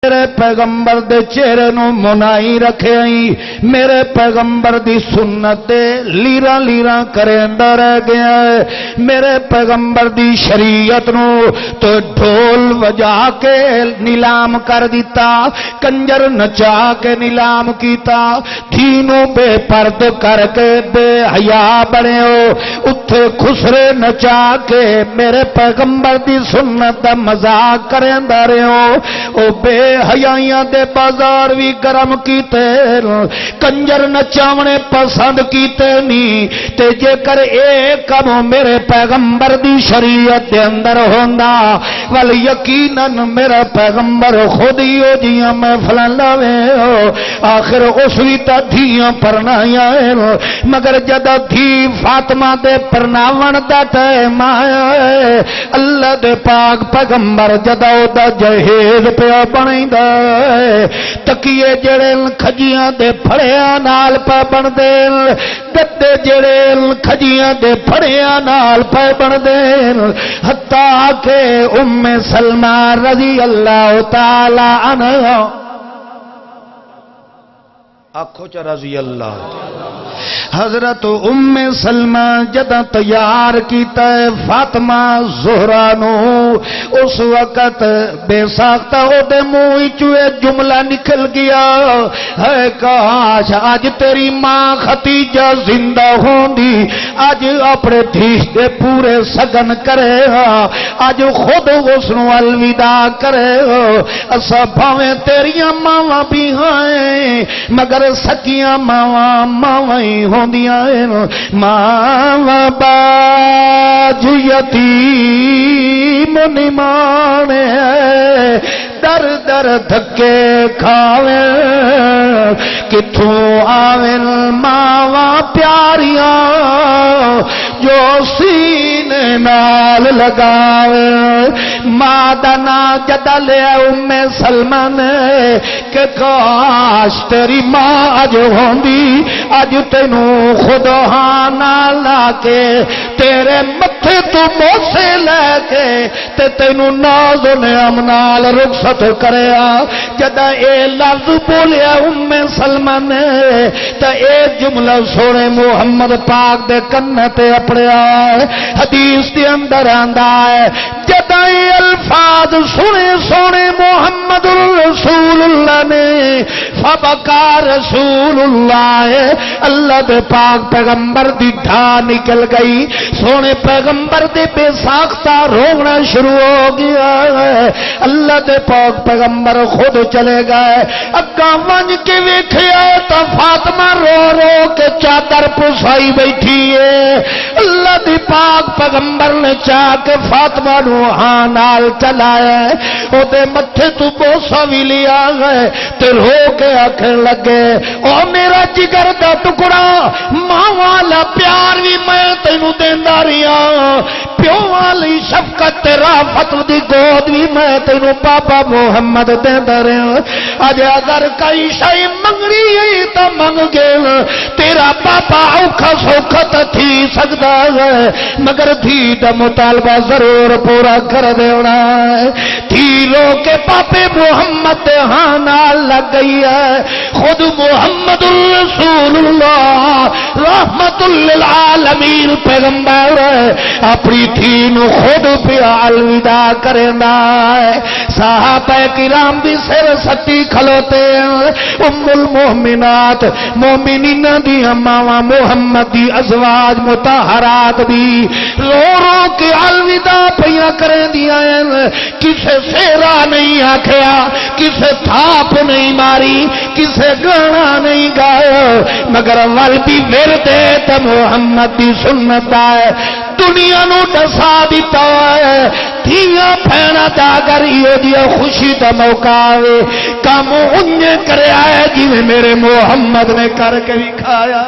میرے پیغمبر دے چہرے نو منائی رکھے آئی، میرے پیغمبر دی سنت دے لیرا لیرا کریندا رہ گیا ہے، میرے پیغمبر دی شریعت نو تو ڈھول وجا کے نیلام کر دیتا، کنجر نچا کے نیلام کیتا، دھینوں بے پرد کر کے بے حیا بنے ہو، اتھے خسرے نچا کے میرے پیغمبر دی سنت دا مذاق کریندا رہے ہو، او بے حیائیاں دے بازار بھی گرم کیتے، کنجر نچاونے پسند کیتے نہیں، تے جے کر ایک کم میرے پیغمبر دی شریعت دے اندر ہوندا، ولی یقیناً میرا پیغمبر خود ہی ہو جیاں محفلاں لاوے ہو، آخر اس بھی تا دھیاں پرنائیاں ہیں، مگر جدا دھی فاطمہ دے پرناون دا ٹائم آیا ہے، اللہ دے پاک پیغمبر جدا او دا جہیز پیا بنائی تکیے جڑے کھجیاں دے پھڑیاں نال پہ بن دے، گدے جڑے کھجیاں دے پھڑیاں نال پہ بن دے، حتیٰ کہ ام سلمہ رضی اللہ تعالی عنہ، آنکھوں چا رضی اللہ، حضرت ام سلمہ جدہ تیار کیتا ہے فاطمہ زہرا نو، اس وقت بے ساختہ ہو دے منہ چوئے جملہ نکل گیا ہے، کاش آج تیری ماں ختیجہ زندہ ہوندی، آج اپنے دھیش دے پورے سگن کرے ہا، آج خود اس نو الوداع کرے ہو، اسا بھاویں تیریاں ماواں بھی ہیں مگر سکیاں ماواں ماواں ہی ہوندیاں ہیں، ماواں باج یتیم نمانے در در دھکے کھاوے، کتھوں آویں ماواں پیاریاں جو سینے نال لگاوے، ماں دا نام جدا لیا ام سلمہ نے کہ کاش تیری ماں اج ہوندی، اج تینوں خدا نال لا کے تیرے متھے تو موسے لے کے تے تینوں ناز و نعم نال رخصت کریا، جدا اے لفظ بولیا ام سلمہ نے تے اے جملہ سونے محمد پاک دے کن تے اپڑیا، حدیث دے اندر آندا ہے جدا اے الفاظ سنے سونے محمد رسول اللہ نے، فبکا رسول اللہ، اللہ دے پاک پیغمبر دی ڈھا نکل گئی، سونے پیغمبر دے بے ساختہ رونا شروع ہو گیا ہے، اللہ دے پاک پیغمبر خود چلے گئے، اگاں ونج کے ویکھیا تا فاطمہ رو رو کے چادر پسائی بیٹھی ہے، اللہ دے پاک پیغمبر نے چاہ کے فاطمہ نو ہاں نال چلایا ہے، او دے متھے تو بوسا بھی لیا ہے، تے رو کے آکھن لگے او میرا جگر دا ٹکڑا، ماں والا پیار بھی میں تینوں دیندا رہیا، پیو والی شفقت تے رافت دی گود بھی میں تینوں پاپا محمد دیندا رہیا، اج اگر کئی شے منگنی ہے تے منگ گے، تیرا پاپا اوکھا سوکھا تے تھی سکدا ہے مگر دھی دا مطالبہ ضرور پورا کر دینا ہے، تھی رو کے پاپے محمد دے ہاں نال لگ گئی ہے، خود محمد رسول اللہ رحمت للعالمین پیغمبر اپنی تھی نو خود پیا الوداع کرنا ہے، صحابہ کرام بھی سر سٹی کھلوتے ہیں، ام المؤمنات مومنین دی ماواں محمد دی ازواج مطہرات بھی رو رو کے الوداع پیا کریں دیا ہیں، کسے سیرا نہیں آکھیا، کسے تھاپ نہیں ماری، کسے گانا نہیں گایا، مگر ول بھی وردے تے محمد دی سنت ہے، دنیا نو دسا دیتا ہے، دھیاں پھینا دا گر یہ دیا خوشی دا موقع ہے، کام انجے کرے آئے جی میرے محمد نے کر کے بھی کھایا۔